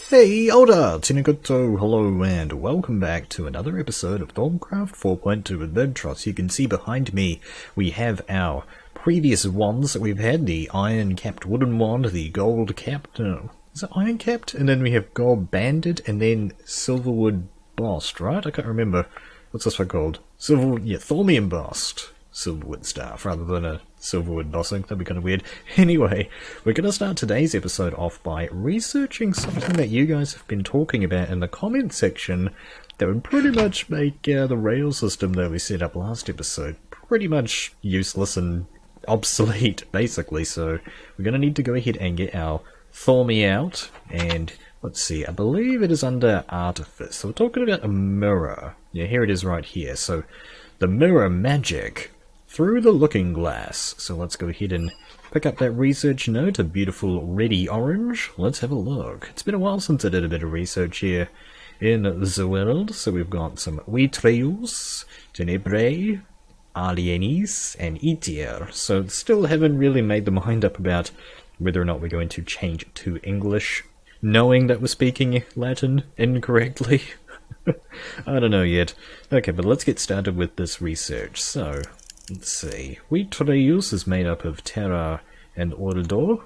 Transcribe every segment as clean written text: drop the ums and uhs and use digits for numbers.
Hey, Oda! Tinakoto, hello and welcome back to another episode of Thaumcraft 4.2 with Birdtross. You can see behind me we have our previous wands that we've had, the iron-capped wooden wand, the gold-capped, is it iron-capped? And then we have gold-banded, and then silverwood bossed, right? I can't remember. What's this one called? Thormy embossed silverwood staff, rather than a silverwood bossing. That'd be kind of weird. Anyway, we're going to start today's episode off by researching something that you guys have been talking about in the comment section that would pretty much make the rail system that we set up last episode pretty much useless and obsolete, basically. So we're going to need to go ahead and get our Thormy out, and let's see, I believe it is under Artifice. So we're talking about a mirror. Yeah, here it is right here. So the mirror magic through the looking glass. So let's go ahead and pick up that research note, a beautiful reddy orange. Let's have a look. It's been a while since I did a bit of research here in the world. So we've got some Birdtross, Tenebrae, Alienis, and Etier. So still haven't really made the mind up about whether or not we're going to change it to English, knowing that we're speaking Latin incorrectly. I don't know yet. Okay, but let's get started with this research. So let's see. Birdtross is made up of Terra and Ordo.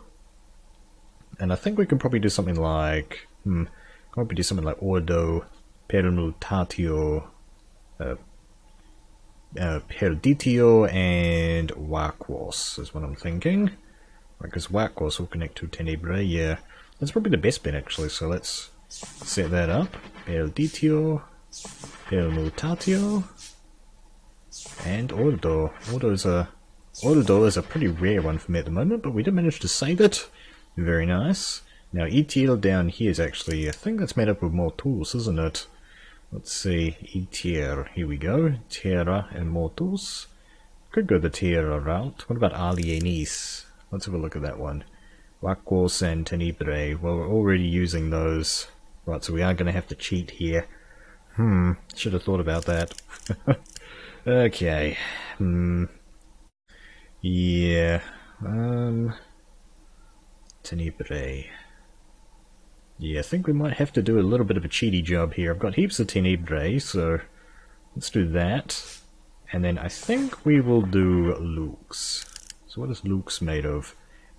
And I think we can probably do something like... Ordo, Permutatio, Perditio, and Vacuos is what I'm thinking. Because Vacuos will connect to Tenebrae, yeah. That's probably the best bet, actually, so let's set that up. Perditio, Permutatio, and Ordo. Ordo is a pretty rare one for me at the moment, but we did manage to save it. Very nice. Now Etiel down here is actually, I think that's made up of more tools, isn't it? Let's see, Etier, here we go. Terra and Mortus. Could go the Terra route. What about Alienis? Let's have a look at that one. Vacuos and Tenebrae. Well, we're already using those. Right, so we are going to have to cheat here. Should have thought about that. Okay. Yeah. Tenebrae. Yeah, I think we might have to do a little bit of a cheaty job here. I've got heaps of Tenebrae, so let's do that. And then I think we will do Lux. So what is Lux made of?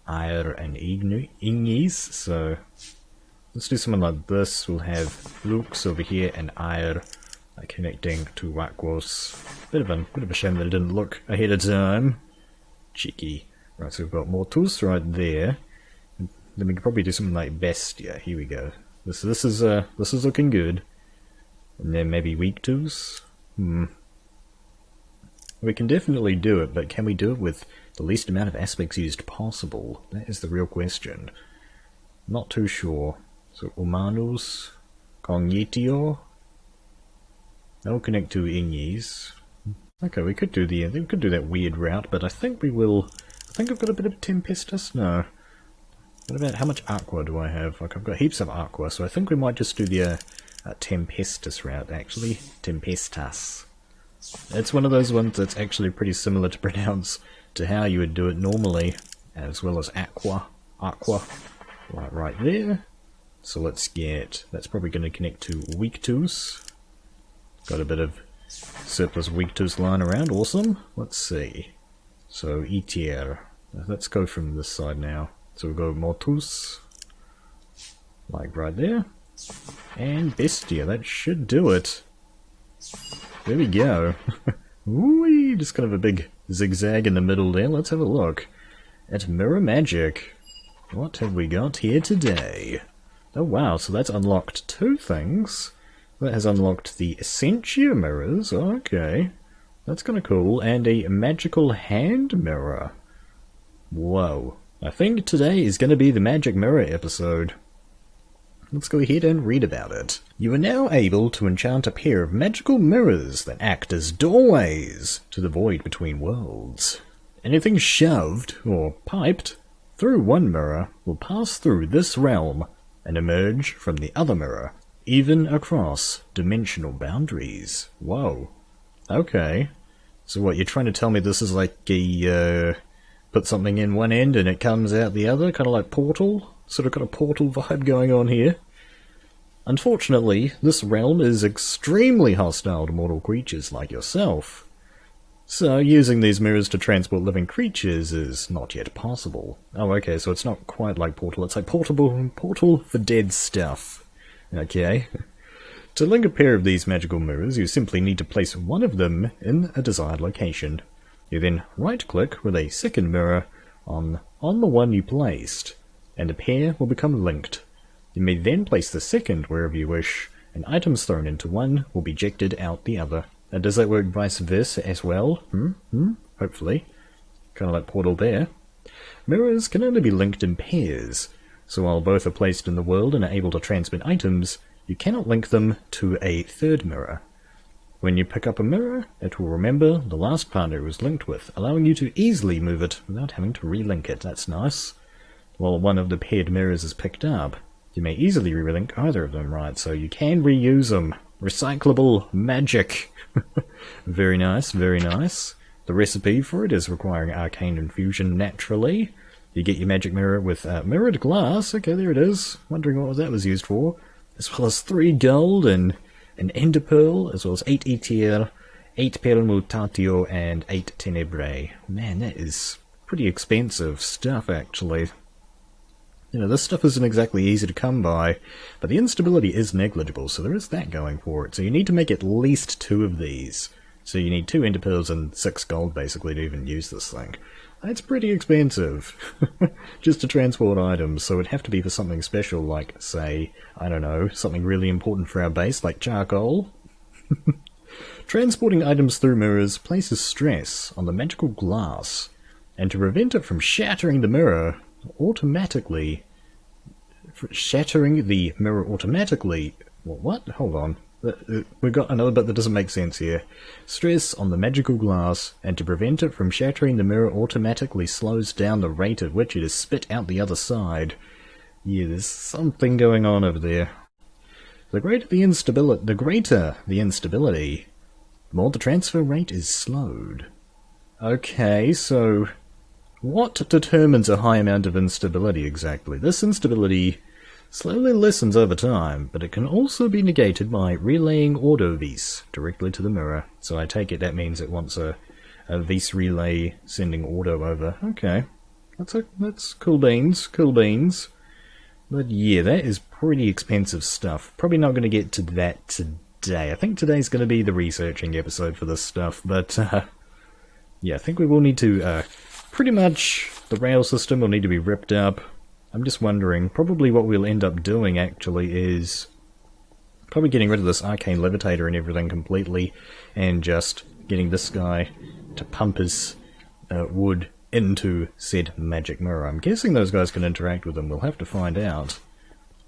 Ire and Ignis, so let's do something like this. We'll have Lux over here and Ire connecting to Vacuos. Bit of a shame that it didn't look ahead of time. Cheeky. Right, so we've got Mortus right there. And then we could probably do something like Bestia. Here we go. This is looking good. And then maybe Weaktus. We can definitely do it, but can we do it with the least amount of aspects used possible? That is the real question. Not too sure. So Humanus, Cognitio. That will connect to Ignis. Okay, we could do that weird route, but I think we will. I think I've got a bit of Tempestus. No. What about how much Aqua do I have? Like, I've got heaps of Aqua, so I think we might just do the Tempestus route. Actually, Tempestas. It's one of those ones that's actually pretty similar to pronounce to how you would do it normally, as well as Aqua. Right there. So let's get, that's probably going to connect to Weaktus. Got a bit of surplus Weaktus lying around, awesome. Let's see. So Etier, let's go from this side now. So we'll go Mortus, like right there. And Bestia, that should do it. There we go. Ooh, just kind of a big zigzag in the middle there. Let's have a look at Mirror Magic. What have we got here today? Oh wow, so that's unlocked two things. That has unlocked the Essentia mirrors. Okay, that's kind of cool. And a magical hand mirror. Whoa. I think today is going to be the Magic Mirror episode. Let's go ahead and read about it. You are now able to enchant a pair of magical mirrors that act as doorways to the void between worlds. Anything shoved or piped through one mirror will pass through this realm and emerge from the other mirror, even across dimensional boundaries. Whoa. Okay. So what, you're trying to tell me this is like a, put something in one end and it comes out the other, kind of like Portal? Sort of got a Portal vibe going on here. Unfortunately, this realm is extremely hostile to mortal creatures like yourself. So using these mirrors to transport living creatures is not yet possible. Oh, okay, so it's not quite like Portal, it's like Portal for dead stuff. Okay. To link a pair of these magical mirrors, you simply need to place one of them in a desired location. You then right-click with a second mirror on the one you placed, and a pair will become linked. You may then place the second wherever you wish, and items thrown into one will be ejected out the other. Does that work vice versa as well? Hopefully. Kind of like Portal there. Mirrors can only be linked in pairs, so while both are placed in the world and are able to transmit items, you cannot link them to a third mirror. When you pick up a mirror, it will remember the last partner it was linked with, allowing you to easily move it without having to relink it. That's nice. While one of the paired mirrors is picked up, you may easily relink either of them, right? So you can reuse them. Recyclable magic. Very nice, very nice. The recipe for it is requiring arcane infusion naturally. You get your magic mirror with mirrored glass. Okay, there it is. Wondering what that was used for. As well as 3 gold and an ender pearl, as well as 8 ether, 8 permutatio, and 8 tenebrae. Man, that is pretty expensive stuff, actually. You know, this stuff isn't exactly easy to come by, but the instability is negligible, so there is that going for it. So you need to make at least 2 of these. So you need 2 ender pearls and 6 gold, basically, to even use this thing. That's pretty expensive, just to transport items, so it'd have to be for something special, like, say, I don't know, something really important for our base, like charcoal. Transporting items through mirrors places stress on the magical glass, and to prevent it from shattering the mirror automatically... What? Hold on. We've got another bit that doesn't make sense here. Stress on the magical glass, and to prevent it from shattering, the mirror automatically slows down the rate at which it is spit out the other side. Yeah, there's something going on over there. The greater the instability, the more the transfer rate is slowed. Okay, so what determines a high amount of instability exactly? This instability slowly lessens over time, but it can also be negated by relaying auto vis directly to the mirror. So I take it that means it wants a vis relay sending auto over. Okay, that's cool beans, cool beans. But yeah, that is pretty expensive stuff. Probably not going to get to that today. I think today's going to be the researching episode for this stuff, but yeah, I think we will need to, pretty much the rail system will need to be ripped up. I'm just wondering, probably what we'll end up doing actually is probably getting rid of this arcane levitator and everything completely, and just getting this guy to pump his wood into said magic mirror. I'm guessing those guys can interact with them, we'll have to find out.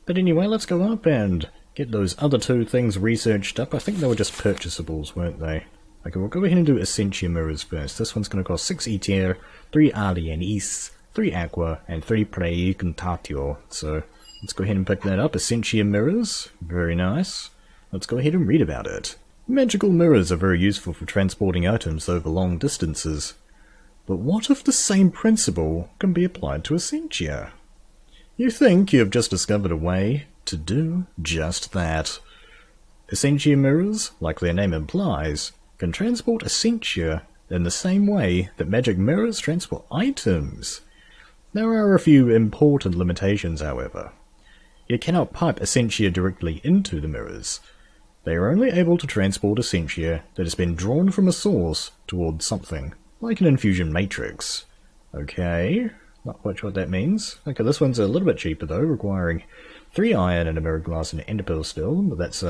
But anyway, let's go up and get those other 2 things researched up. I think they were just purchasables, weren't they? Okay, we'll go ahead and do Essentia mirrors first. This one's going to cost 6 ether, 3 alienis, 3 aqua, and 3 praecontatio. So let's go ahead and pick that up. Essentia mirrors, very nice. Let's go ahead and read about it. Magical mirrors are very useful for transporting items over long distances. But what if the same principle can be applied to Essentia? You think you have just discovered a way to do just that. Essentia mirrors, like their name implies, can transport Essentia in the same way that magic mirrors transport items. There are a few important limitations, however. You cannot pipe Essentia directly into the mirrors. They are only able to transport Essentia that has been drawn from a source towards something, like an infusion matrix. Okay, not quite sure what that means. Okay, this one's a little bit cheaper though, requiring 3 iron and a mirrored glass and an ender pearl still, but that's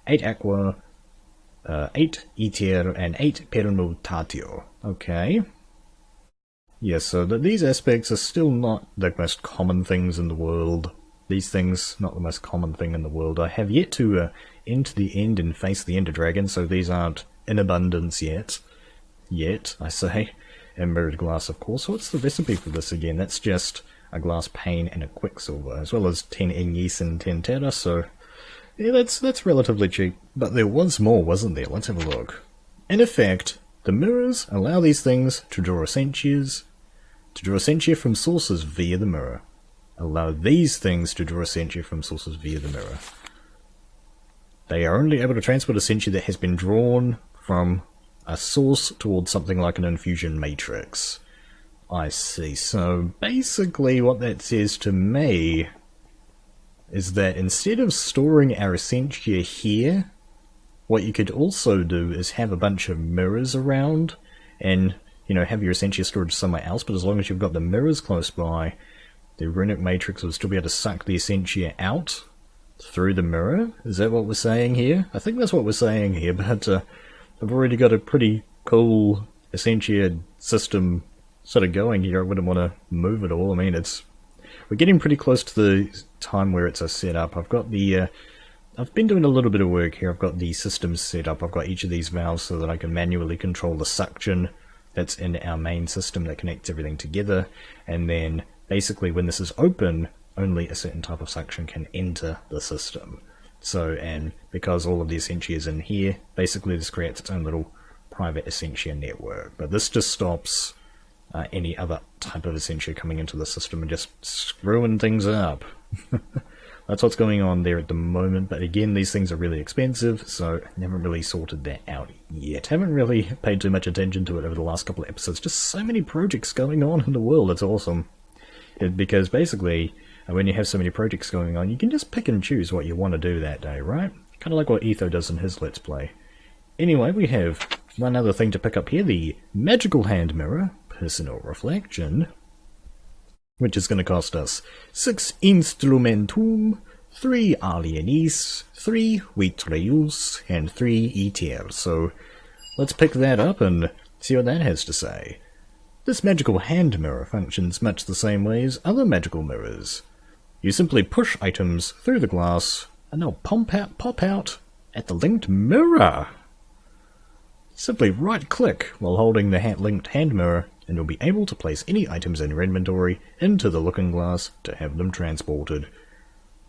8 aqua, 8 ether, and 8 permutatio. Okay. Yes, so these aspects are still not the most common things in the world. These things, not the most common thing in the world. I have yet to enter the end and face the Ender Dragon, so these aren't in abundance yet. Yet, I say. And mirrored glass, of course. So what's the recipe for this again? That's just a glass pane and a quicksilver, as well as 10 ignis and 10 terra, so yeah, that's relatively cheap. But there was more, wasn't there? Let's have a look. In effect, the mirrors allow these things to draw essentia from sources via the mirror. Allow these things to draw essentia from sources via the mirror. they are only able to transport Essentia that has been drawn from a source towards something like an infusion matrix. I see. So basically what that says to me is that instead of storing our Essentia here, what you could also do is have a bunch of mirrors around and, you know, have your Essentia storage somewhere else, but as long as you've got the mirrors close by, the runic matrix will still be able to suck the Essentia out through the mirror. Is that what we're saying here? I think that's what we're saying here, but I've already got a pretty cool Essentia system sort of going here. I wouldn't want to move it all. I mean, we're getting pretty close to the time where it's a setup. I've got the I've been doing a little bit of work here. I've got the systems set up. I've got each of these valves so that I can manually control the suction that's in our main system that connects everything together, and then basically when this is open, only a certain type of suction can enter the system. So, and because all of the Essentia is in here, basically this creates its own little private Essentia network. But this just stops any other type of Essentia coming into the system and just screwing things up. That's what's going on there at the moment, but again, these things are really expensive, so I haven't really sorted that out yet. Haven't really paid too much attention to it over the last couple of episodes. Just so many projects going on in the world, it's awesome. Because basically, when you have so many projects going on, you can just pick and choose what you want to do that day, right? Kind of like what Etho does in his Let's Play. Anyway, we have one other thing to pick up here, the Magical Hand Mirror, Personal Reflection, which is going to cost us 6 Instrumentum, 3 Alienis, 3 Vitreus, and 3 Ether. So let's pick that up and see what that has to say. This magical hand mirror functions much the same way as other magical mirrors. You simply push items through the glass, and they'll pop out at the linked mirror. Simply right-click while holding the linked hand mirror, and you'll be able to place any items in your inventory into the looking glass to have them transported.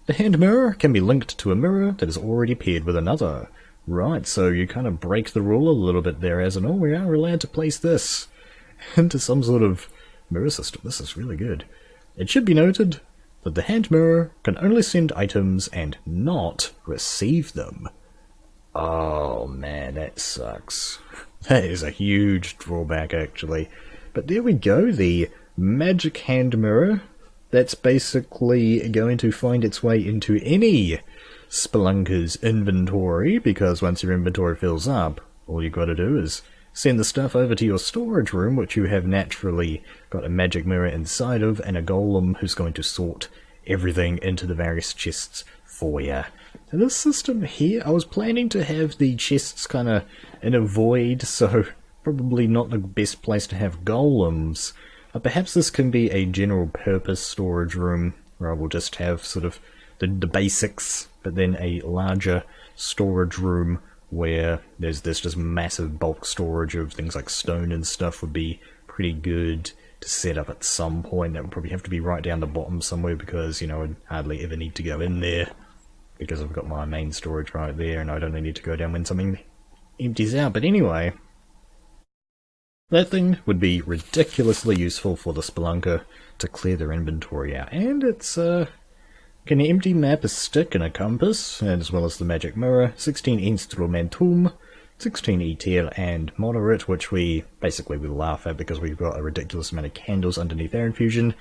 The hand mirror can be linked to a mirror that is already paired with another. Right, so you kind of break the rule a little bit there, as in, oh, we are allowed to place this into some sort of mirror system. This is really good. It should be noted that the hand mirror can only send items and not receive them. Oh man, that sucks. That is a huge drawback, actually. But there we go, the magic hand mirror. That's basically going to find its way into any spelunker's inventory, because once your inventory fills up, all you've got to do is send the stuff over to your storage room, which you have naturally got a magic mirror inside of, and a golem who's going to sort everything into the various chests for you. So this system here, I was planning to have the chests kind of in a void, so probably not the best place to have golems. Perhaps this can be a general purpose storage room, where I will just have sort of the basics, but then a larger storage room where there's this just massive bulk storage of things like stone and stuff would be pretty good to set up at some point. That would probably have to be right down the bottom somewhere, because, you know, I'd hardly ever need to go in there, because I've got my main storage right there, and I'd only need to go down when something empties out. But anyway, that thing would be ridiculously useful for the spelunker to clear their inventory out. And it's can empty map a stick and a compass, as well as the magic mirror, 16 Instrumentum, 16 Ether, and Moderate, which we basically will laugh at because we've got a ridiculous amount of candles underneath our infusion.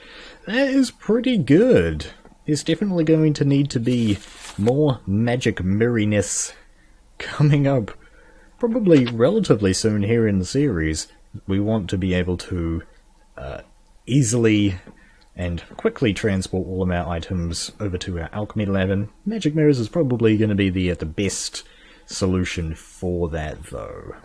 That is pretty good. There's definitely going to need to be more magic mirriness coming up, probably relatively soon here in the series. We want to be able to easily and quickly transport all of our items over to our alchemy lab, and magic mirrors is probably going to be the best solution for that, though.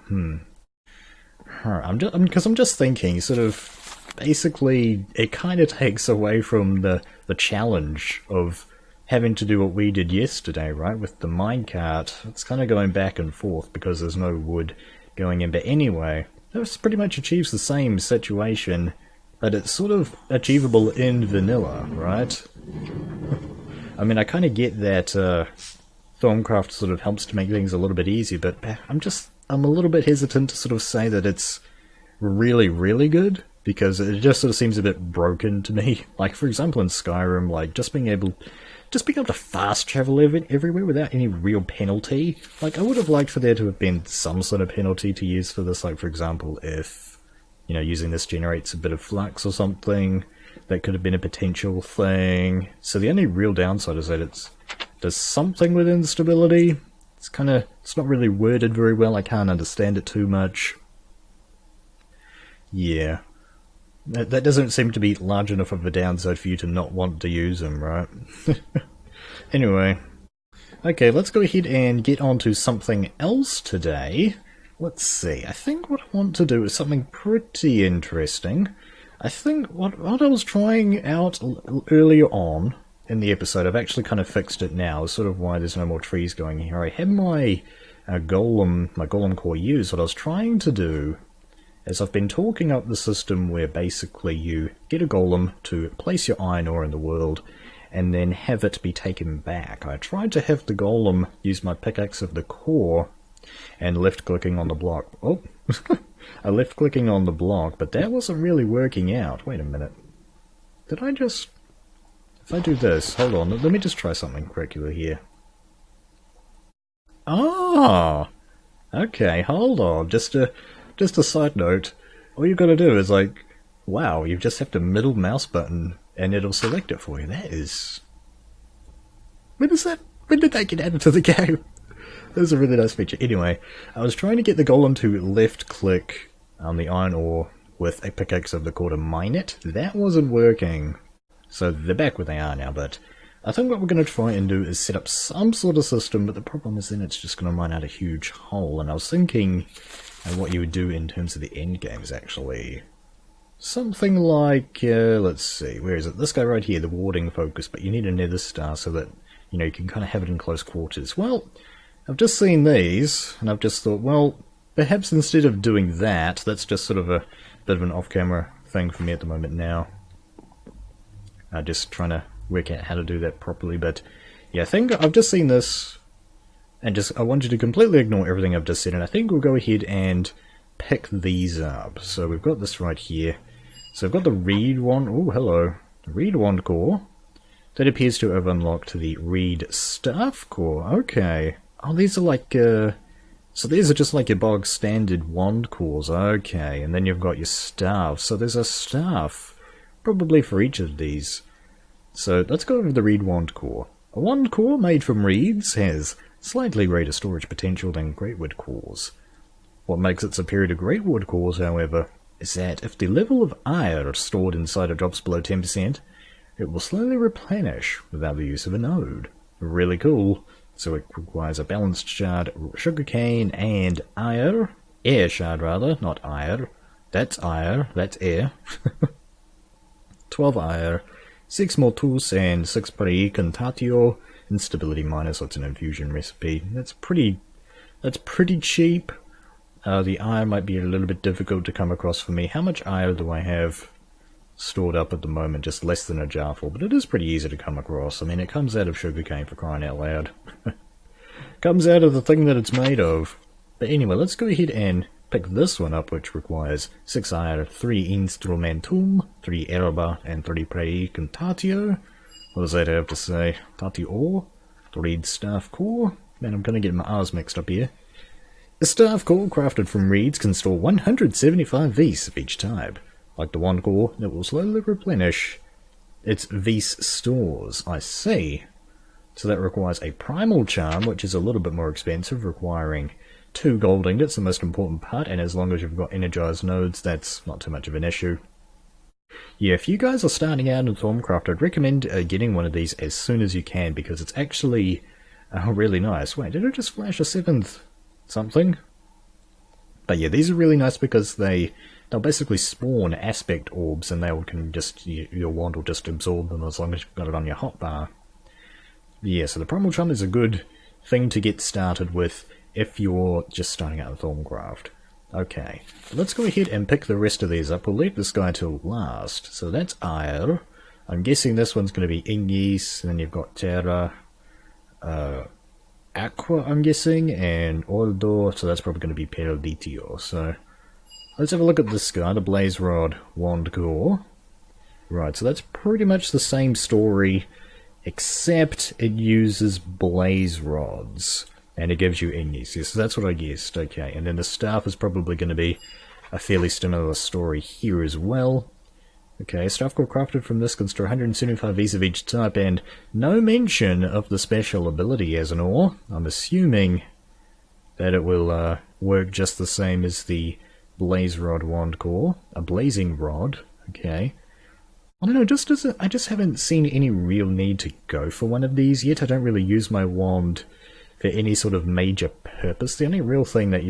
Because I'm just thinking, sort of, basically, it kind of takes away from the challenge of having to do what we did yesterday, right, with the minecart. It's kind of going back and forth because there's no wood going in, but anyway, this pretty much achieves the same situation, but it's sort of achievable in vanilla, right? I mean, I kind of get that Thaumcraft sort of helps to make things a little bit easier, but I'm a little bit hesitant to sort of say that it's really, really good, because it just sort of seems a bit broken to me. Like, for example, in Skyrim, like, just being able just being able to fast travel everywhere without any real penalty. Like, I would have liked for there to have been some sort of penalty to use for this, like, for example, if, you know, using this generates a bit of flux or something, that could have been a potential thing. So the only real downside is that it does something with instability. It's not really worded very well, I can't understand it too much. Yeah. That doesn't seem to be large enough of a downside for you to not want to use them, right? Anyway. Okay, let's go ahead and get on to something else today. Let's see, I think what I want to do is something pretty interesting. I think what I was trying out earlier on in the episode, I've actually kind of fixed it now, is sort of why there's no more trees going here. I had my golem core used. What I was trying to do is I've been talking up the system where basically you get a golem to place your iron ore in the world and then have it be taken back. I tried to have the golem use my pickaxe of the core and left-clicking on the block. Oh, I left-clicking on the block, but that wasn't really working out. Wait a minute. Did I just... If I do this, hold on, let me just try something quickly here. Ah! Okay, hold on, just a side note. All you've got to do is like, wow, you just have to middle mouse button and it'll select it for you. That is... When did that get added to the game? That was a really nice feature. Anyway, I was trying to get the golem to left-click on the iron ore with a pickaxe of the core to mine it. That wasn't working. So they're back where they are now, but I think what we're going to try and do is set up some sort of system, but the problem is then it's just going to mine out a huge hole. And I was thinking what you would do in terms of the end games, actually. Something like, let's see, where is it? This guy right here, the warding focus, but you need a nether star so that, you know, you can kind of have it in close quarters. Well, I've just seen these, and I've just thought, well, perhaps instead of doing that, that's just sort of a bit of an off-camera thing for me at the moment now. Just trying to work out how to do that properly, but yeah, I think I've just seen this, and I want you to completely ignore everything I've just said, and I think we'll go ahead and pick these up. So we've got this right here. So I've got the reed wand, oh hello, the reed wand core. That appears to have unlocked the reed staff core, okay. Oh, these are like, so these are just like your bog standard wand cores, okay, and then you've got your staff, so there's a staff, probably for each of these. So let's go over the reed wand core. A wand core made from reeds has slightly greater storage potential than greatwood cores. What makes it superior to greatwood cores, however, is that if the level of iron stored inside it drops below 10%, it will slowly replenish without the use of a node. Really cool. So it requires a balanced shard, sugarcane, and air shard rather, not air. That's air. 12 air, 6 mortus, and 6 pre-contatio. Instability minor, so it's an infusion recipe. That's pretty cheap. The iron might be a little bit difficult to come across for me. How much iron do I have stored up at the moment? Just less than a jarful, but it is pretty easy to come across. I mean, it comes out of sugarcane, for crying out loud. Comes out of the thing that it's made of. But anyway, let's go ahead and pick this one up, which requires 6 iron, 3 instrumentum, 3 erba, and 3 pre-contatio. What does that have to say? Tatio, the reed staff core. Man, I'm gonna get my R's mixed up here. A staff core crafted from reeds can store 175 vis of each type. Like the wand core, it will slowly replenish its vis stores. I see. So that requires a primal charm, which is a little bit more expensive, requiring 2 gold ingots, the most important part, and as long as you've got energized nodes, that's not too much of an issue. Yeah, if you guys are starting out in Thaumcraft, I'd recommend getting one of these as soon as you can, because it's actually really nice. Wait, did it just flash a 7th something? But yeah, these are really nice because they'll basically spawn aspect orbs, and your wand will just absorb them as long as you've got it on your hotbar. Yeah, so the primal charm is a good thing to get started with if you're just starting out with Thaumcraft. Okay, let's go ahead and pick the rest of these up. We'll leave this guy till last. So that's Air. I'm guessing this one's going to be Ingis, and then you've got Terra, Aqua, I'm guessing, and Ordo, so that's probably going to be Perlitio. So let's have a look at this guy, the Blaze Rod Wand Core. Right, so that's pretty much the same story except it uses blaze rods, and it gives you Ignis. Yes, so that's what I guessed. Okay, and then the staff is probably going to be a fairly similar story here as well. Okay, staff core crafted from this can store 175 Vs of each type, and no mention of the special ability as an ore. I'm assuming that it will work just the same as the blaze rod wand core. A blazing rod, okay. I don't know, I just haven't seen any real need to go for one of these yet. I don't really use my wand for any sort of major purpose. The only real thing that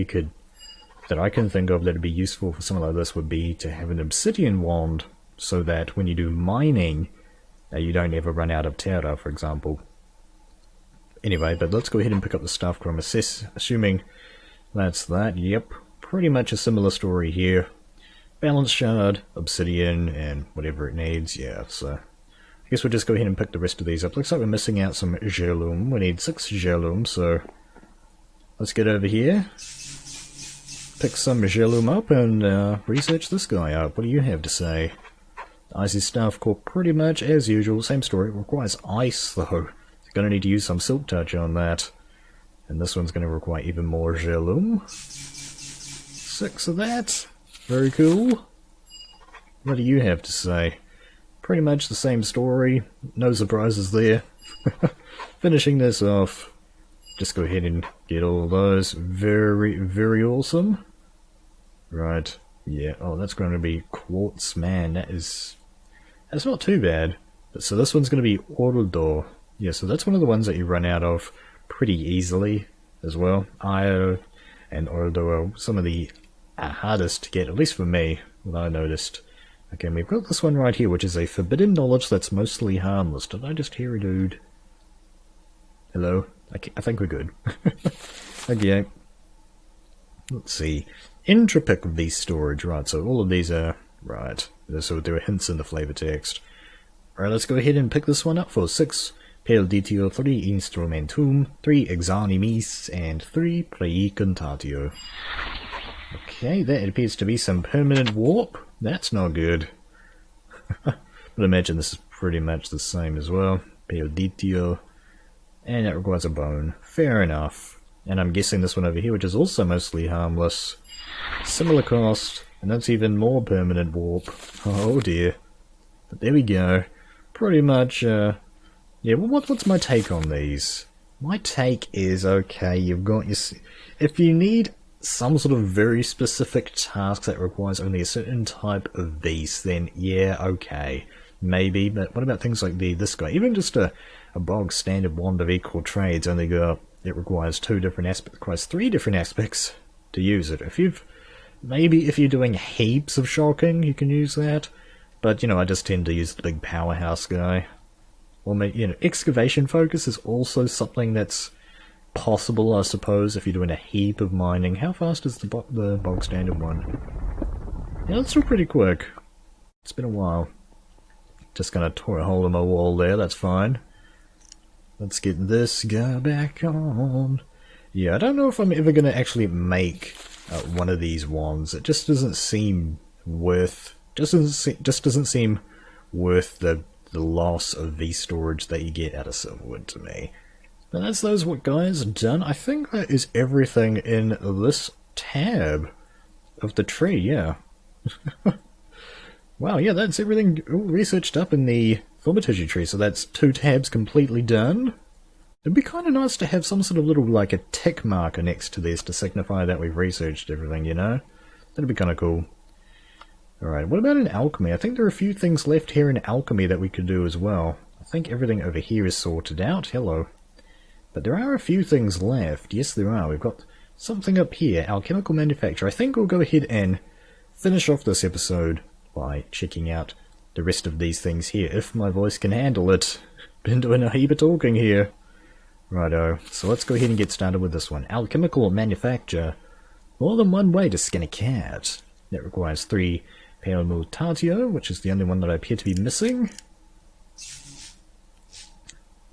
I can think of that would be useful for something like this would be to have an obsidian wand, so that when you do mining, you don't ever run out of terra, for example. Anyway, but let's go ahead and pick up the staff core. I'm assuming that's that. Yep, pretty much a similar story here. Balance shard, obsidian, and whatever it needs. Yeah, so I guess we'll just go ahead and pick the rest of these up. Looks like we're missing out some gerlum. We need 6 gerlum, so let's get over here, pick some gerlum up, and research this guy up. What do you have to say? Icy staff core, pretty much as usual. Same story. It requires ice, though. You're going to need to use some silk touch on that. And this one's going to require even more gerlum. 6 of that. Very cool. What do you have to say? Pretty much the same story. No surprises there. Finishing this off. Just go ahead and get all of those. Very, very awesome. Right. Yeah. Oh, that's going to be quartz, man. That's not too bad. So this one's going to be Ordo. Yeah, so that's one of the ones that you run out of pretty easily as well. Io and Ordo are some of the hardest to get, at least for me, what I noticed. Okay, and we've got this one right here, which is a forbidden knowledge that's mostly harmless. Did I just hear a dude? Hello? I think we're good. Okay. Let's see. Entropic V storage, right, so all of these are, right, so there are hints in the flavor text. Alright, let's go ahead and pick this one up for 6 Perditio, 3 Instrumentum, 3 Exanimis, and 3 Praecantatio. Okay, that appears to be some permanent warp. That's not good. But I imagine this is pretty much the same as well. Perditio. And that requires a bone. Fair enough. And I'm guessing this one over here, which is also mostly harmless. Similar cost, and that's even more permanent warp. Oh dear. But there we go. Pretty much, yeah, well, what's my take on these? My take is, okay, you've got your... If you need some sort of very specific task that requires only a certain type of beast, then yeah, okay, maybe. But what about things like this guy? Even just a bog standard wand of equal trades only got... It requires 2 different aspects, requires 3 different aspects to use it. Maybe if you're doing heaps of shocking, you can use that. But, you know, I just tend to use the big powerhouse guy. Or, you know, excavation focus is also something that's possible, I suppose, if you're doing a heap of mining. How fast is the bog standard one? Yeah, that's still pretty quick. It's been a while. Just gonna tore a hole in my wall there, that's fine. Let's get this guy back on. Yeah, I don't know if I'm ever gonna actually make one of these wands. It just doesn't seem worth... just doesn't seem worth the loss of V storage that you get out of Silverwood to me. But that's those guys done. I think that is everything in this tab of the tree, yeah. Wow, yeah, that's everything all researched up in the Thaumaturgy tree, so that's 2 tabs completely done. It'd be kind of nice to have some sort of little, like, a tick marker next to this to signify that we've researched everything, you know? That'd be kind of cool. Alright, what about in alchemy? I think there are a few things left here in alchemy that we could do as well. I think everything over here is sorted out. Hello. But there are a few things left. Yes, there are. We've got something up here. Alchemical manufacture. I think we'll go ahead and finish off this episode by checking out the rest of these things here, if my voice can handle it. Been doing a heap of talking here. Righto. So let's go ahead and get started with this one. Alchemical manufacture. More than one way to skin a cat. That requires 3 Mutatio, which is the only one that I appear to be missing.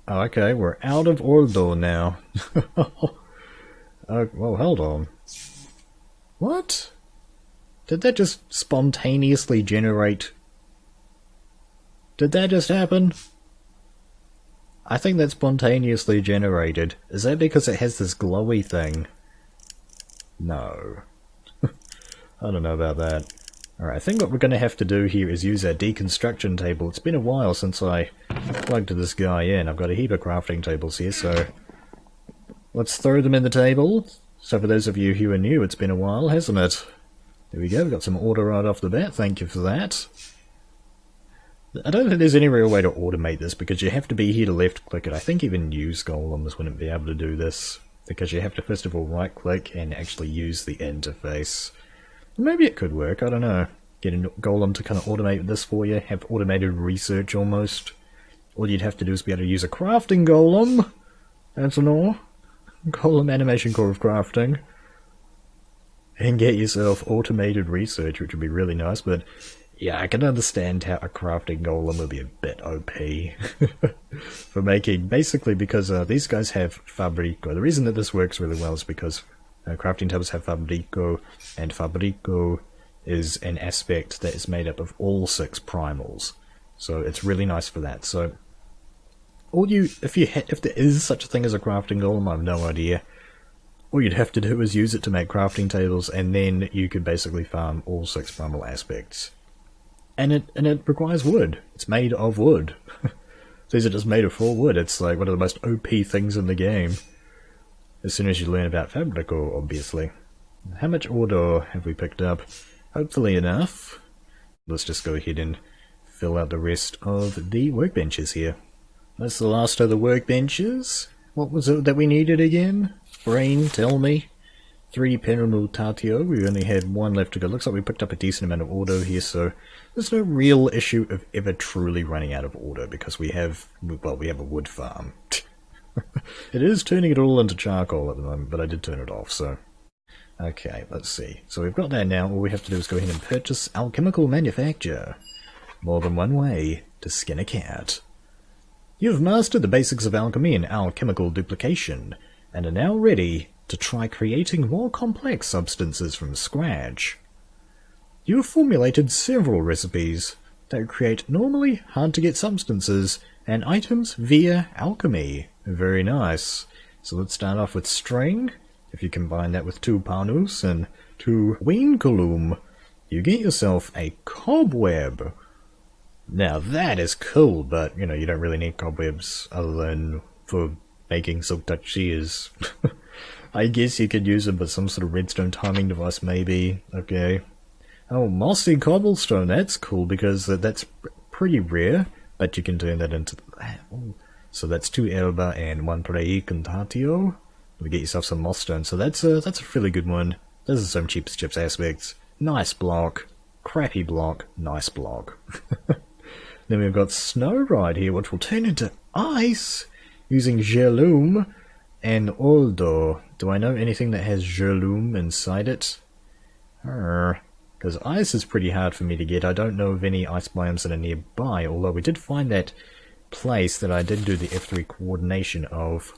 Oh, okay, we're out of Ordo now. Well, hold on. What? Did that just spontaneously generate... Did that just happen? I think that's spontaneously generated. Is that because it has this glowy thing? No. I don't know about that. Alright, I think what we're going to have to do here is use our deconstruction table. It's been a while since I plugged this guy in. I've got a heap of crafting tables here, so let's throw them in the table. So for those of you who are new, it's been a while, hasn't it? There we go, we've got some order right off the bat, thank you for that. I don't think there's any real way to automate this, because you have to be here to left click it. I think even use golems wouldn't be able to do this, because you have to first of all right click and actually use the interface. Maybe it could work, I don't know. Get a golem to kind of automate this for you, have automated research almost. All you'd have to do is be able to use a crafting golem. That's an all. Golem animation core of crafting. And get yourself automated research, which would be really nice, but yeah, I can understand how a crafting golem would be a bit OP for making, basically because these guys have Fabrico. The reason that this works really well is because crafting tables have Fabrico, and Fabrico is an aspect that is made up of all 6 primals. So it's really nice for that. So if there is such a thing as a crafting golem, I have no idea. All you'd have to do is use it to make crafting tables, and then you could basically farm all 6 primal aspects. And it requires wood. It's made of wood. These are just made of 4 wood. It's like one of the most OP things in the game. As soon as you learn about Fabrico, obviously. How much order have we picked up? Hopefully enough. Let's just go ahead and fill out the rest of the workbenches here. That's the last of the workbenches. What was it that we needed again? Brain, tell me. 3 permutatio. We only had 1 left to go. Looks like we picked up a decent amount of auto here, so there's no real issue of ever truly running out of auto, because we have a wood farm. It is turning it all into charcoal at the moment, but I did turn it off, so... Okay, let's see. So we've got that now. All we have to do is go ahead and purchase alchemical manufacture. More than one way to skin a cat. You've mastered the basics of alchemy and alchemical duplication, and are now ready to try creating more complex substances from scratch. You have formulated several recipes that create normally hard-to-get substances and items via alchemy. Very nice. So let's start off with string. If you combine that with 2 panus and 2 winculum, you get yourself a cobweb. Now that is cool, but you know, you don't really need cobwebs other than for making silk touch shears. I guess you could use them with some sort of redstone timing device, maybe. Okay. Oh, mossy cobblestone, that's cool, because that's pretty rare, but you can turn that into... Oh. So that's 2 elba and 1 precontatio. We get yourself some moss stone, so that's a really good one. Those are some cheap chips aspects. Nice block. Crappy block. Nice block. Then we've got snow right here, which will turn into ice using geloum and oldo. Do I know anything that has geloum inside it? Because ice is pretty hard for me to get. I don't know of any ice biomes that are nearby, although we did find that place that I did do the F3 coordination of.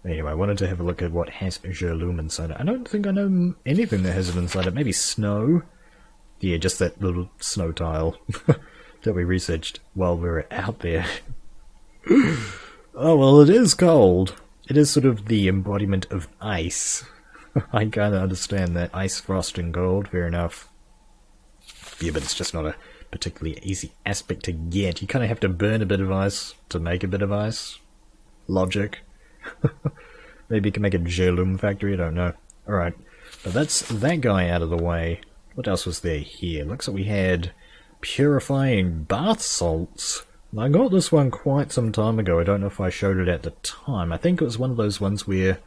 Anyway, I wanted to have a look at what has geloum inside it. I don't think I know anything that has it inside it. Maybe snow? Yeah, just that little snow tile that we researched while we were out there. Oh, well, it is cold. It is sort of the embodiment of ice. I kind of understand that. Ice, frost, and gold. Fair enough. Yeah, but it's just not a particularly easy aspect to get. You kind of have to burn a bit of ice to make a bit of ice. Logic. Maybe you can make a geloum factory, I don't know. Alright, but that's that guy out of the way. What else was there here? Looks like we had purifying bath salts. I got this one quite some time ago. I don't know if I showed it at the time. I think it was one of those ones where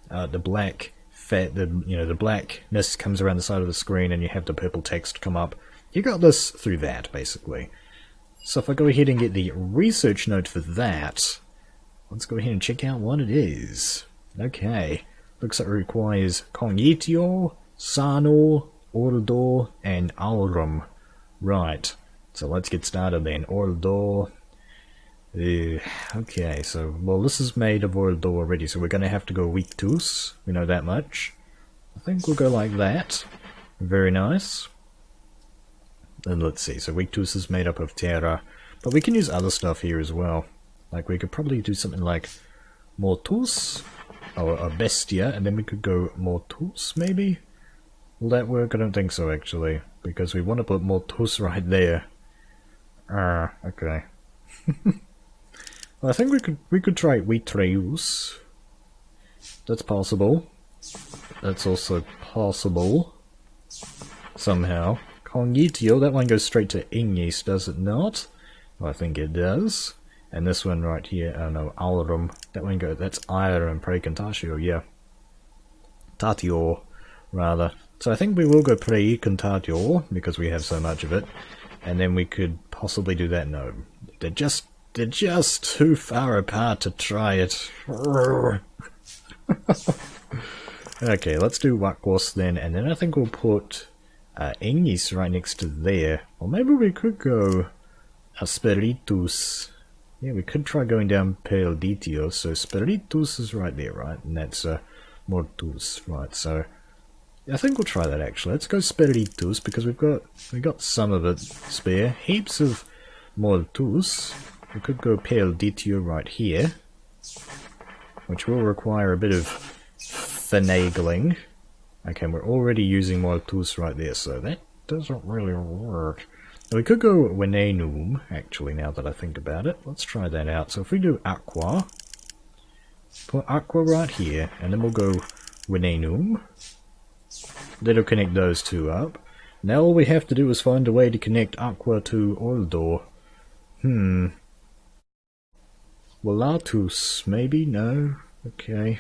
the black the blackness comes around the side of the screen and you have the purple text come up. You got this through that, basically. So if I go ahead and get the research note for that, let's go ahead and check out what it is. Okay. Looks like it requires cognitio, sano, ordo, and aurum. Right. So let's get started then. Ordo. Okay, so, well, this is made of ordo already, so we're going to have to go victus. We know that much. I think we'll go like that. Very nice. And let's see, so victus is made up of terra, but we can use other stuff here as well. Like, we could probably do something like Mortus, or a Bestia, and then we could go Mortus, maybe? Will that work? I don't think so, actually, because we want to put Mortus right there. Ah, okay. Well, I think we could try Vitreus. That's possible. That's also possible. Somehow. Cognitio, that one goes straight to Ignis, does it not? Well, I think it does. And this one right here, oh no, Aurum. That one goes, that's Ira and Precantatio, yeah. Tatio, rather. So I think we will go Precantatio, because we have so much of it. And then we could possibly do that. No, they're just too far apart to try it. Okay, let's do Wakwas then, and then I think we'll put Ignis right next to there. Or maybe we could go Spiritus. Yeah, we could try going down Pelditio. So Spiritus is right there, right? And that's Mortus, right? So I think we'll try that actually. Let's go Spiritus because we've got some of it spare. Heaps of Mortus. We could go Pelditio right here, which will require a bit of finagling. Okay, we're already using Mortus right there, so that doesn't really work. We could go Venenum, actually, now that I think about it. Let's try that out. So if we do Aqua, put Aqua right here, and then we'll go Venenum. That'll connect those two up. Now all we have to do is find a way to connect Aqua to Oldor. Volatus, maybe? No? Okay.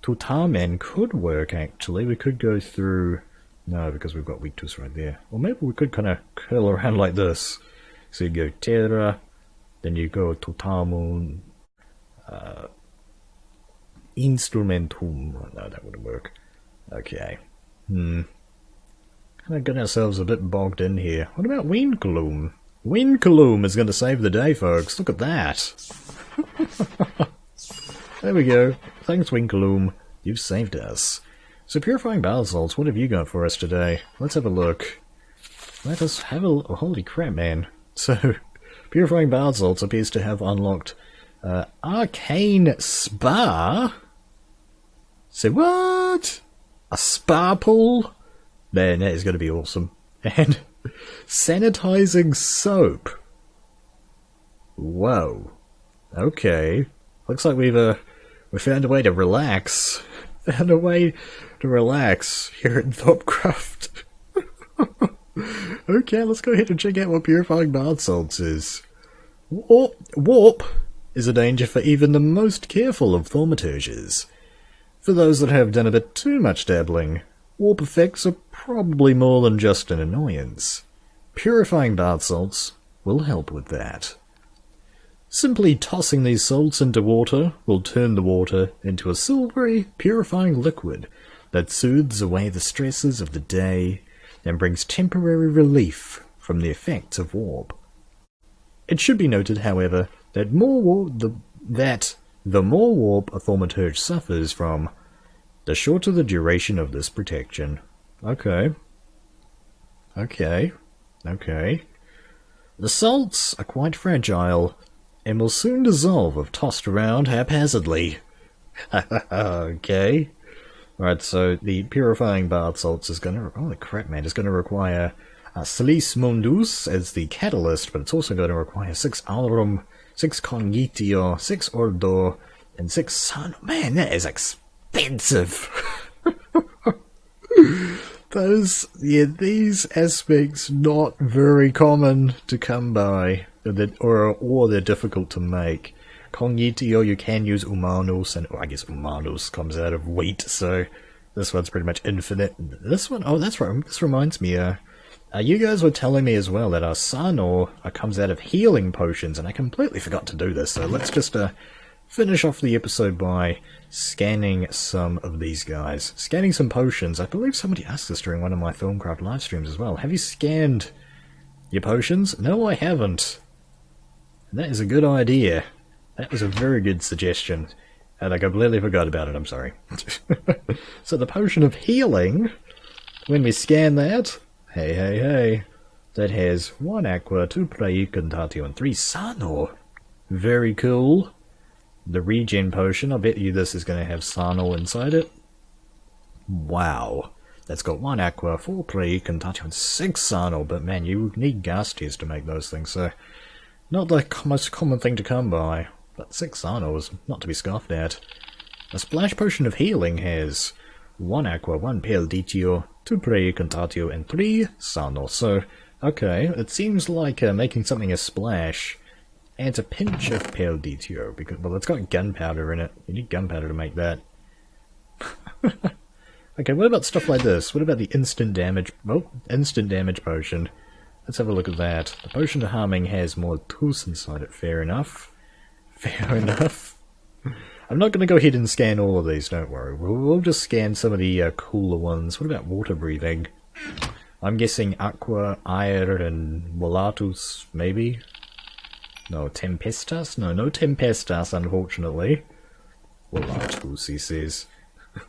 Tutamen could work, actually. We could go through... No, because we've got Victus right there. Or maybe we could kind of curl around like this. So you go Terra, then you go Tutamun, Instrumentum. No, that wouldn't work. Okay. Kind of got ourselves a bit bogged in here. What about Windgloom? Windgloom is going to save the day, folks. Look at that. There we go. Thanks, Windgloom. You've saved us. So, Purifying Battle Salts, what have you got for us today? Let's have a look. Let us have a look. Oh, holy crap, man. So, Purifying Battle Salts appears to have unlocked Arcane Spa? Say what? A spa pool? Man, that is going to be awesome. And sanitizing soap. Whoa. Okay. Looks like we found a way to relax. Found a way to relax here at Thaumcraft. Okay, let's go ahead and check out what Purifying Bath Salts is. Warp is a danger for even the most careful of thaumaturges. For those that have done a bit too much dabbling, warp effects are probably more than just an annoyance. Purifying Bath Salts will help with that. Simply tossing these salts into water will turn the water into a silvery, purifying liquid that soothes away the stresses of the day and brings temporary relief from the effects of warp. It should be noted, however, that the more warp a thaumaturge suffers from, the shorter the duration of this protection. Okay. The salts are quite fragile and will soon dissolve if tossed around haphazardly. Okay. Right, so the Purifying Bath Salts is going to... Holy crap, man. It's going to require Silice Mundus as the catalyst, but it's also going to require 6 Aurum, 6 Cognitio, 6 Ordor, and 6 Sun... Man, that is expensive! These aspects not very common to come by. Or they're difficult to make. Cognitio, you can use Humanus, and I guess Humanus comes out of wheat, so this one's pretty much infinite. This one, oh, that's right, this reminds me, you guys were telling me as well that our Sanor comes out of healing potions, and I completely forgot to do this, so let's just finish off the episode by scanning some of these guys. Scanning some potions. I believe somebody asked this during one of my Thaumcraft live streams as well. Have you scanned your potions? No, I haven't. That is a good idea. That was a very good suggestion. And I completely forgot about it, I'm sorry. So the potion of healing, when we scan that, hey, that has 1 Aqua, 2 Precantatio, and 3 Sanor. Very cool. The regen potion, I bet you this is going to have Sano inside it. Wow. That's got 1 aqua, 4 pre, contagion, 6 Sano, but man, you need gas tears to make those things, so not the most common thing to come by. But 6 Sano is not to be scoffed at. A splash potion of healing has 1 aqua, 1 Perditio, 2 pre, contatio, and 3 Sano, so okay, it seems like making something a splash adds a pinch of Perditio, because, well, it's got gunpowder in it. You need gunpowder to make that. Okay, what about stuff like this? What about the instant damage... Oh, instant damage potion. Let's have a look at that. The potion of harming has more tools inside it. Fair enough. Fair enough. I'm not going to go ahead and scan all of these, don't worry. We'll just scan some of the cooler ones. What about water breathing? I'm guessing Aqua, Air, and Volatus, maybe? No, Tempestas? No Tempestas, unfortunately. Volatus, he says.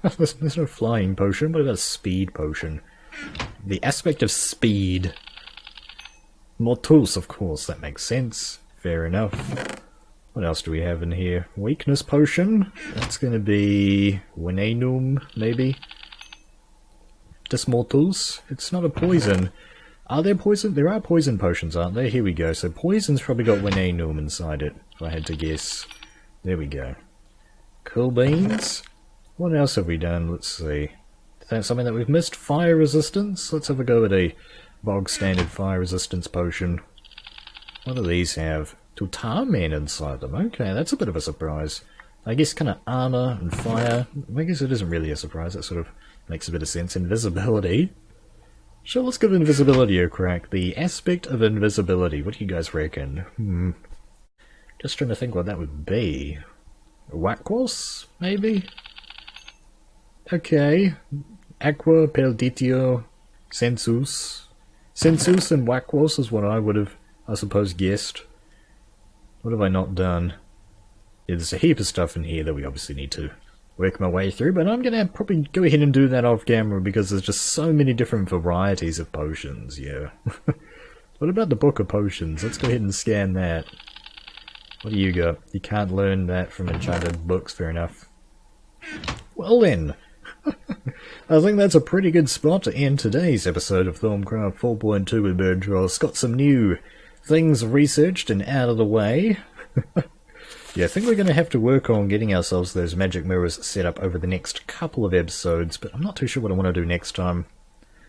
There's no flying potion. What about a speed potion? The aspect of speed. Mortus, of course, that makes sense. Fair enough. What else do we have in here? Weakness potion. That's going to be Venenum, maybe. Dismortus. It's not a poison. Are there poison? There are poison potions, aren't there? Here we go. So poison's probably got Venenum inside it, if I had to guess. There we go. Cool beans. What else have we done? Let's see. Is that something that we've missed? Fire resistance? Let's have a go at a bog standard fire resistance potion. What do these have? Tutamen inside them. Okay, that's a bit of a surprise. I guess kind of armor and fire. I guess it isn't really a surprise. That sort of makes a bit of sense. Invisibility. Sure, let's give invisibility a crack. The aspect of invisibility. What do you guys reckon? Just trying to think what that would be. Wakwas, maybe? Okay. Aqua, Perditio, Sensus. Sensus and Wakwas is what I would have, I suppose, guessed. What have I not done? Yeah, there's a heap of stuff in here that we obviously need to work my way through, but I'm going to probably go ahead and do that off camera because there's just so many different varieties of potions, yeah. What about the book of potions? Let's go ahead and scan that. What do you got? You can't learn that from enchanted books, fair enough. Well then, I think that's a pretty good spot to end today's episode of Thaumcraft 4.2 with Birdtross. Got some new things researched and out of the way. Yeah, I think we're going to have to work on getting ourselves those magic mirrors set up over the next couple of episodes, but I'm not too sure what I want to do next time.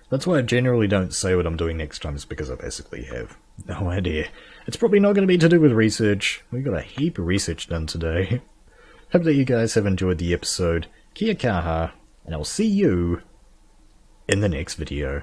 That's why I generally don't say what I'm doing next time, is because I basically have no idea. It's probably not going to be to do with research. We got a heap of research done today. Hope that you guys have enjoyed the episode. Kia kaha, and I'll see you in the next video.